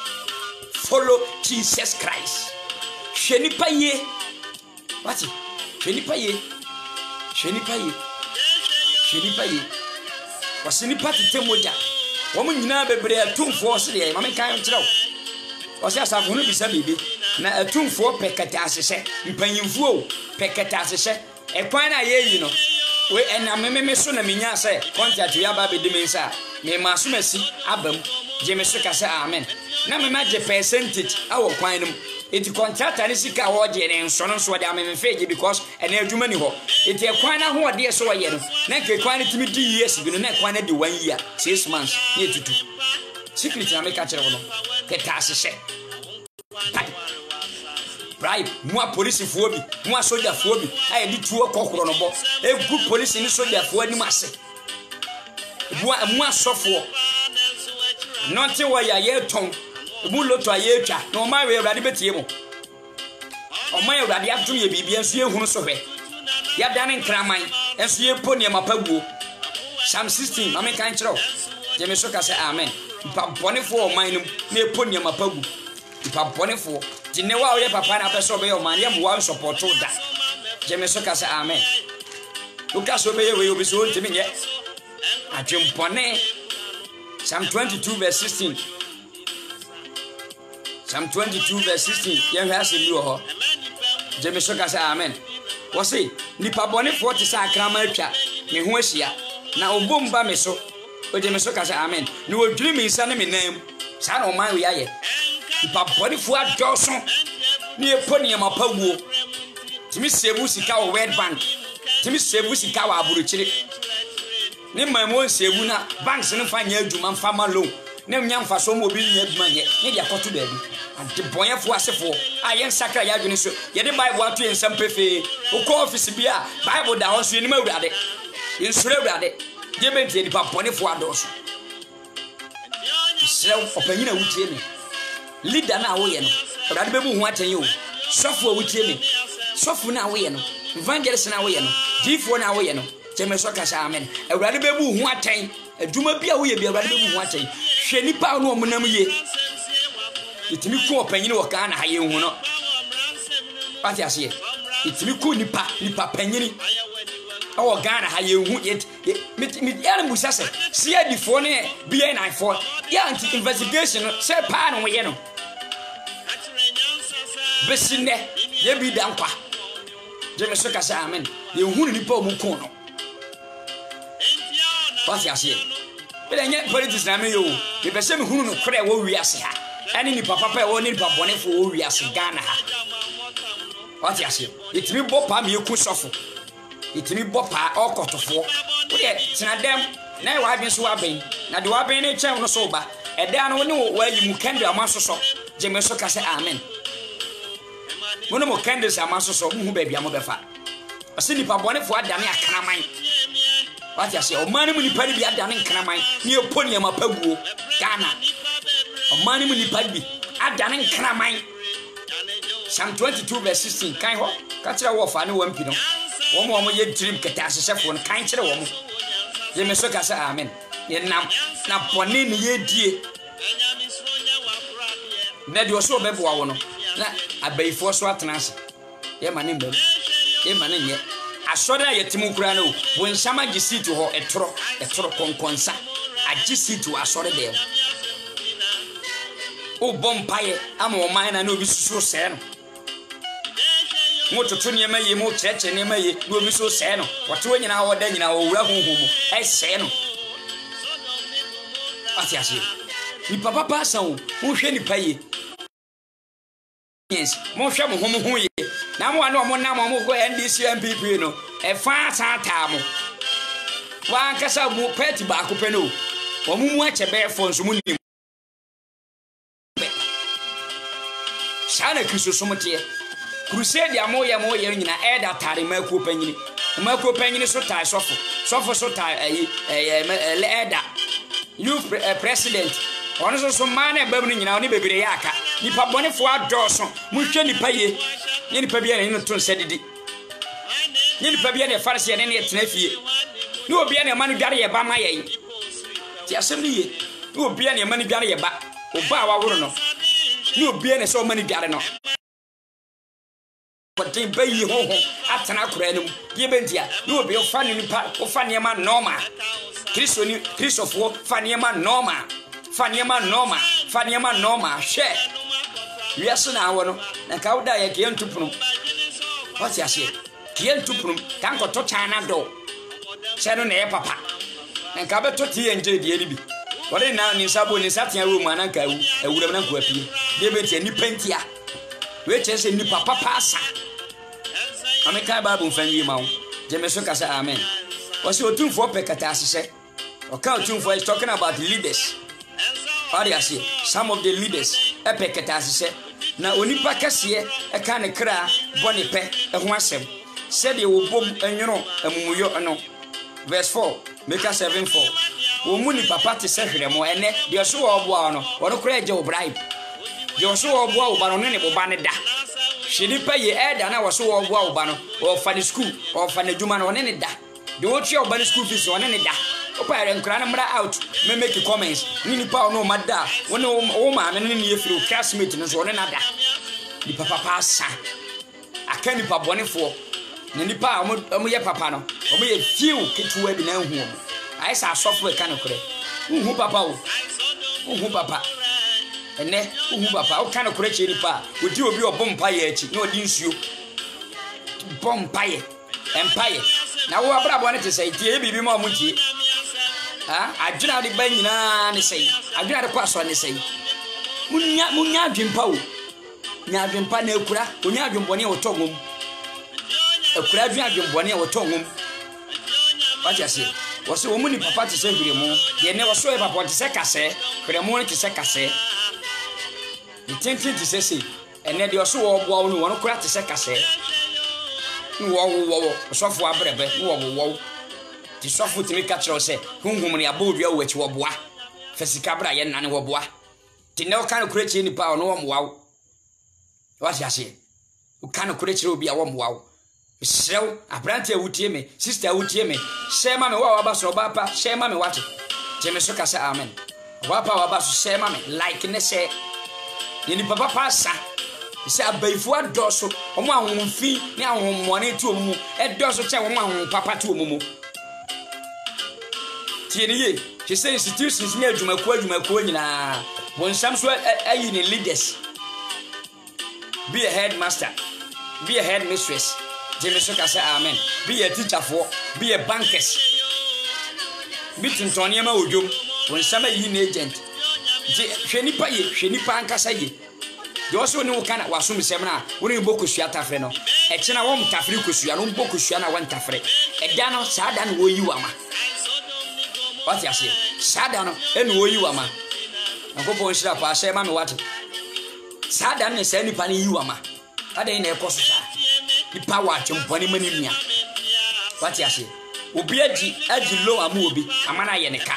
sheni pa ye wati sheni pa ye wasini party temoja womu nyina bebre atumfo se de mame kan kire wo o se asafo no bisa bibi na atumfo pekata asese mpanyimfo pekata asese ekwan na ye yi no we ena me so na menya se contact ya ba be de mensa me maso masi abam je me so ka se amen na me ma je percentage awo kwan no enti contractor ni sika wo je ne nso no so de ameme feje because ena adwuma ni ho enti ekwan na ho de so ye no na ke kwan ni timi di years bi no na ekwan na di 1 year 6 months ye tutu secret na me ka kire wo no ke ta asese bribe mua police fo bi mua soldier fo bi aye di tuo kokoro no bo egu police ni soldier fo ani mase mua sofo nonte wa ya ye ton bu loto aye twa no ma we urade betie mo o ma urade atum ye bibia nso ye hunu so hwe ya dane nkraman enso ye poni mapaguo Psalm 16 mame kan kiro je me so ka say amen pa bone fo o man num na poni mapagu pa bone fo jine wa o ye papa na peso be o man ye mo wa support da je me so ka say amen o ka so be ye we obi so ntimi nye adwempone Psalm 22 verse 16 ye hwa se bi ho je me so ka say amen wo se nipa bone fo ti sa akrama atwa me ho ahia na obomba me so o je me so ka say amen ni odwiri mi nsa ne me nam sa na o man we aye nipa bone fo adoso ni eponi ma pawuo timi sebu sika wo World Bank timi sebu sika wa aburuchire ni mamo sebu na banks no fa nya adwuma mfa ma loan na nya mfa so mo bi nya adwuma nye ne dia koto baabi ante bonyefo asefo ayen sakra ya adwene so ye de bible atu ensam pefe o ko office bia bible da ho so ni ma urade insure urade je bentie di paponefo adoso isrew opanyina wutie me leader na wo ye no urade be mu hu atenye o sofo wutie me sofo na wo ye no evangelist na wo ye no difo na wo ye no jeme so ka sha amen urade be mu hu aten adwuma bia wo ye bia urade be mu hu aten hwe nipa no omunam ye itimi ku opanyina wo ka na ha ye hu no pati ase itimi ku nipa panyini awo Ghana ha ye hu yet me ya musa se sia di fo ne bia na fo ya anti investigation se pa no ye no besine ye bi dan kwa je me so ka sa amen ye hu ni pa mu ko no pati ase be nya politics na me yo me pese me hunu no kore wo wiase ha ene ni papa e wo ni papa bonefo wo wiase Ghana ha what you say itimi bopa me ku sofo itimi bopa okotofo wo de tena dem na wa adwen so wa ben na de wa ben ne chen no so ba eda no ne wa yi mu kende amasoso je me so ka se amen wono mo kende se amasoso mu hu ba bia mo befa ase nipa bonefo adane akraman what you say o man mu nipa bi adane nkraman ne eponi amapaguo Ghana o man mu nipa bi adane nkraman Psalm 22 verse 16 kan ho ka kire wo fa ne wampi no wo mo ye dream keta asesefo no kan kire wo mo ye me so ka say amen ye nam na bone ne ye die na de so bebo wo no na abaifo so atenase ye ma ne mbam ye ma ne nye asore ayetimu kura no wo nsama gisiti ho etoro konkonsa agisiti asore de o bompaye ama o man na no bi susu se no mo toto ne ma ye mo cheche ne ma ye no bi so se no woto nyina wo da nyina wo wura honhom e se no ati ase ni papa sa wo hwe ni paye yes mo hwe mo ho ye na mo anu mo na mo go NDC MPP no e fa ta mo wa kasa mo party ba ko pe no o mu ache be fo nso mo ni sana kristo somotie crusade amoye nyina eda tare makuo panyini so tai sofo so tai eda youth president ono so man e bam no nyina oni bebere yaka nipa bonefo adoso muhwe nipa ye ye nipa bia ne to nsedidi ye nipa bia ne farse ne etena fie ni obi ne manu dware ye ba ma ye ti asem ni ye ni obi ne manu dware ye ba oba wa woro no ni obi ne so manu dware no kotin bayi ho atena kura num ye bentia ni obi ofa ne nipa ofa ne ma normal Christopher faniema normal hwe wiase na awo no na ka woda ye ke ntupunu what ya say ke ntupunu kan ko to chana do se no na ye papa na ka beto tie nje de ni bi wore na ni sabo ni satia ro mu ananka awuram na ko apie de betia ni pentia we chese ni papa asa ameka babu mfanyi mawo je me so ka say amen wose otumfo pekata asese otumfo is talking about leaders. What do you say? Some of the leaders epekata asese na onipa kase e ka ne kra boni pe e ho asem said ye wo bom enwono amumuyo no verse 4 Micah 7:4 wo mu ni papa te se hweremo ene de so wo boa no wono kra eje wo bribe de so wo boa wo ba no ne boba ne da hwini pa ye eda na wo so wo boa wo ba no wo fa ne school wo fa ne djuma no ne da de wo twa wo ba ne school fees wo ne da opa ere nkra na mra out me make comments ni nipa no mada woni wo ma me ne ye firi classmate no so ne nada ni papa sa aka nipa bonefo ne nipa omo ye papa no omo ye few ketuwa bi na hu omo ai sa software ka no kore hu papa ene hu papa o ka no kore che nipa odi obi obompa ye achi na odi nsuo bompa ye empire na wo abrabo ne te sai tie bibi ma omo tie adwena de ba nyina ne sei adwena de kwaso ne sei munya adwempa o nya adwempa na ekura onya adwembone o tongom ekura adwembone o tongom wacha se wose wo muni papa te se hwiremu ye ne woso e papa te se kase hwiremu ne te se kase ni tenti te se sei ene de woso wo boa wo no wono kura te se kase ni wo sofo abrebe ni wo ti sofo ti me ka kire se hunhum ne abodua wo achi wo boa fasika bra ye nane wo boa ti ne o kan kura chi ni pa ono wo moa wo wacha se o kan kura chi obi a wo moa wo sew abrante awutie me sister awutie me shema me wa ba so ba pa shema me wate jeme so ka say amen wa pa wa ba so shema me like ne se ni papa pasa se abaifu adoso omo ahonfi ni ahonmone ti omu edoso che omo ahon papa ti omu tie ni ye she say institutions ni adwumaku nyina bon sam so ayi ni leaders be a headmaster be a headmistress Jimmy Soka say amen. Be a teacher for, be a bankers. Be Tintoniama Udum, when some yin agent. hwe nipa ye hwe nipa ankasa ye de wo so ne wo kana wasum sem na wo ne boku sua tafre no e kina wo mtafre kosua no boku sua na wo ntafre e da no saa da no wo yi wa ma what you say saa da no e no wo yi wa ma akopon shira pa se ma me wate saa da no se nipa ne yi wa ma ade na e koso saa nipa wa twempone mani nia what you say obi agi low amu obi amana ye ne ka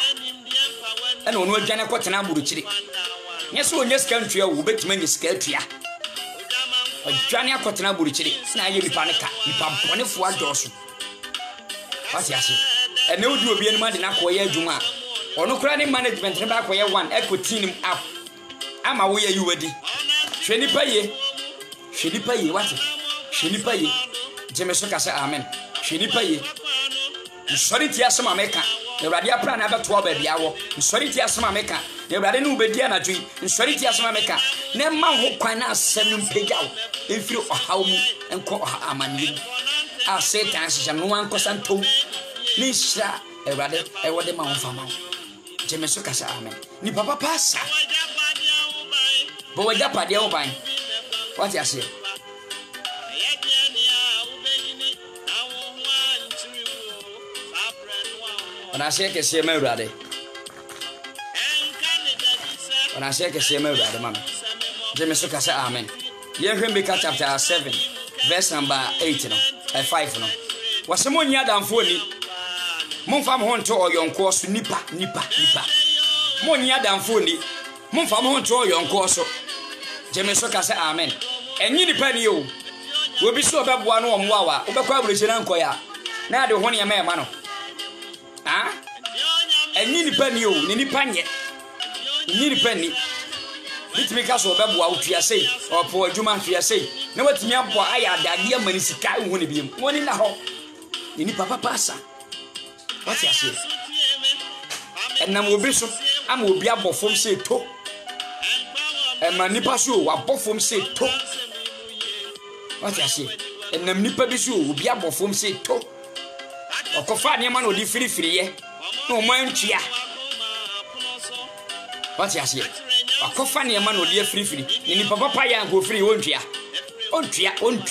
e no no adwane kotena buruchiri nyeso onye skantua wo betima nye skantua adwane akotena buruchiri na ye nipa ne ka nipa bonefo adoso what you say e na odi obi enu ade na koye adwuma ono kura ne management ne ba koye 1 ecoteam up ama wo ye yiwadi hwe nipa ye what hwe nipa ye jemeso ka say amen hwe nipa ye nsori ti asema meka Ewurade apra na abeto oba bia wo nsori ti asema meka Ewurade ne ubedi anadwi nsori ti asema meka na ma ho kwan na asem mpegya wo efiri ohaw mu enko amani a Satan sija no ankosa ntom ni hira Ewurade ewode ma ho fama jemeso kasa amen ni papa pasa bo wajja pade wo ban what you say Ona sheke se me Ewurade Ona sheke se me Ewurade mama jemeso kasa amen ye Hwembeka chapter 7 verse number 8 no 5 no wasemo nya damfo ni momfa mo honto oyonko so nipa mo nya damfo ni momfa mo honto oyonko so jemeso kasa amen enyi nipa ni o obi so obeboa no omwawa obekwa aburochira nkoya na ade ho ne ma ema no enyi nipa ni o ni nipa nye enyi nipa ni bitimi ka so beboa otua sei opo adwuma tua sei na watimi aboa aya adade amani sika hu ne biem woni na ho ni papa pasa what you say enam obi so ama obi abofom sei to ema nipa so wa abofom sei to what you say enam nipa bi so obi abofom sei to okofa ne ma no di firifiri ye no mantua what you say okofa ne ma no di firifiri ni papa pa ya go firi ontua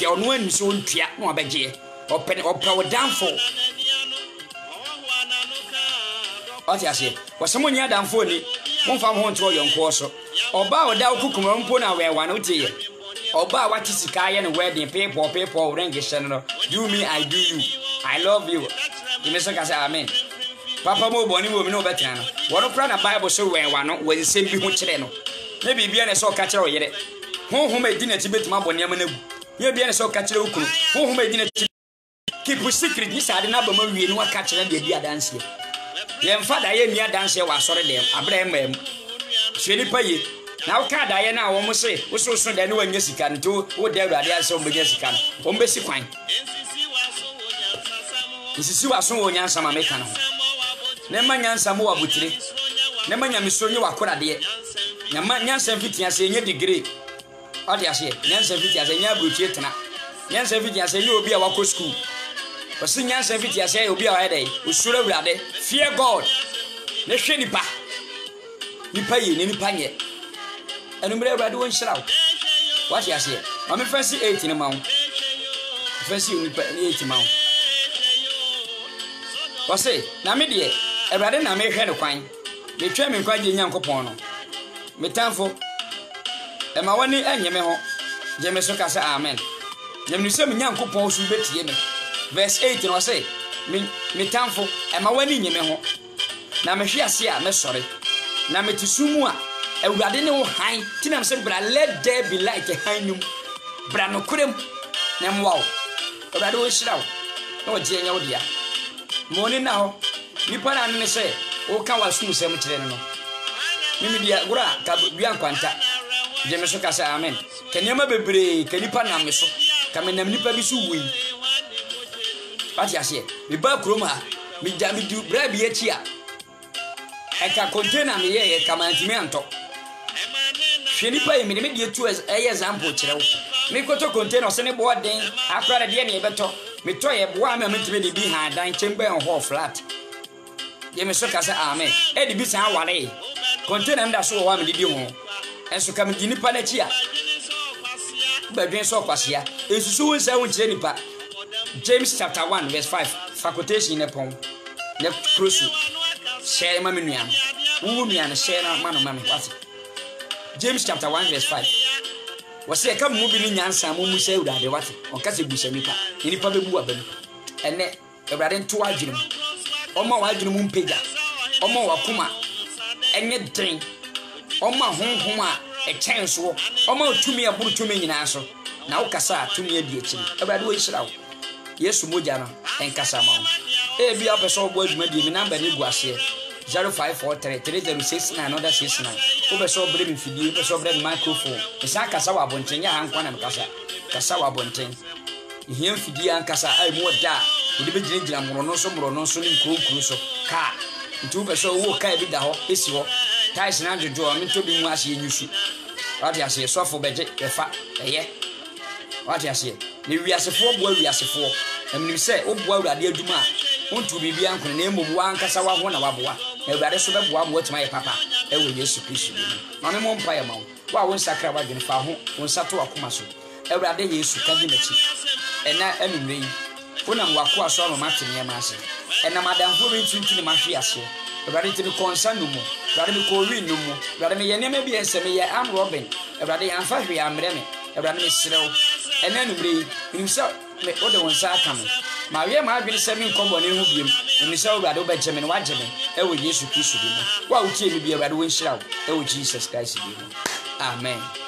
ono anu so ontua no abeje open wo downfall what you say wasemo nya downfall ni momfa mo honto yonko so oba oda okukumwa mpo na wewa no tie oba wati sika ye ne wedding people ring shen no do me I do you I love you imeso ka say amen papa mo boni mo mi no betia no wono kra na bible so wewa no wansem bi ho kire no na bibia na so ka kire o yere honhom edi na ti betima boni am na gu ye bia na so ka kire okunu honhom edi na ti keep secret ni sade na ba ma wie no ka kire na dia dance ye mfada ye nia dance wa sore dem abra em hwe nipa ye na wo ka da ye na wo mo se wo so da ne wanya sika nto wo da Ewurade ase wo benya sika no wo mbesi kwan isisi wa so wo nyansa ma meka no ne ma nyansa mo wabutire ne ma nyamiso nye wakorade nyama nyansa fitia se nye degree odi ase nyansa fitia se nya abrochie tena nyansa fitia se nye obi a wako school wasi nyansa fitia se obi a wa dai usura Ewurade fear God ne hwe nipa ye ne nipa nye enumere Ewurade won hyiraw what you say ma me fancy 8 ne ma wo fancy nipa 8 ma wo wase na me de Ewurade na me hwe ne kwan me twa me kwaje Nyankopon no me tamfo e ma woni enye me ho je me so ka say amen nyamnu se me Nyankopon so betie me verse 8 no say me tamfo e ma woni nye me ho na me hwe ase a me sore na me tisumu a Ewurade ne wo han tinam se bra let there be light hanum bra no kurem na mwawo Ewurade wo hyiraw na wo je nya wo dia moni na ho nipa na ne se o ka wasum sem kire no mimi dia gura ka bia kwanta je me so ka say amen kaniama bebre kanipa na me so ka me nam nipa bi so wui pati ase me ba kroma me ja me du bra bi echi a e ka container me ye ka mantimi anto hwe nipa ye me de tu example kire wo me koto container se ne bo den akra de ne e beto me to ye bo am me ntime de bi ha dan chembe en ho flat ye me so ka say amen e de bi san wale container nda so wa me didi ho enso kam di nipa na chi a badwen so kwasia esusu won say won kire nipa James chapter 1 verse 5 facultation ne pon ne krosu share ma me nuam wu nuam share na ma no ma me what James chapter 1 verse 5 wase kam mu bi ni nyansa mu mu say urade what on ka se busa nipa nipa be bu abam ene urade nto adwene oma wa adwene mu mpega oma wa kuma enye den oma honhom a echen so oma tumi aburu tumi nyina so na ukasa tumi adi echi urade wo yira wo Yesu moja no enkasa ma wo e bia opeso obo adwuma di mi number ni guase 0543 306 another 69 obeso obre mi fidie obeso obre mi microphone isa kasa wa bonten ya hankwa na kasa wa bonten ihia fidie ankasa ai mo da ide be gira muro no so ni nkuru so ka ntu obeso wo ka bi da ho esi ho tais na jojo mi to bi mu ase enyusu wati ase sofo beje efa eye wati ase ni wiasefo bo wiasefo emnim se obo awurade adwuma wontu bibia nkone na emom ankasa wa ho na waboa awurade so beboa bo atima ye papa ewo Yesu Kristo ni ma me mo mpa ye ma wa won sakra wa dwene fa ho won sato akoma so awurade Yesu ka di machi ena enumre yi wonam wako aso no matene ma ase ena madamfo bi tuntuni ma hwe ase awurade timi konsa no mu awurade mi ko wi no mu awurade me ye nema bi enseme ye am Robin awurade amfa hwe amre me awurade me serew ena enumre yi nimsa me ode won sa aka me ma wie ma adwene se me nkombo ne hu biem nimsa awurade obegye me ne wagye me ewo Yesu Kristo bi mu wa utie mi bi awurade won hyira wo ewo Jesus Christ bi mu amen.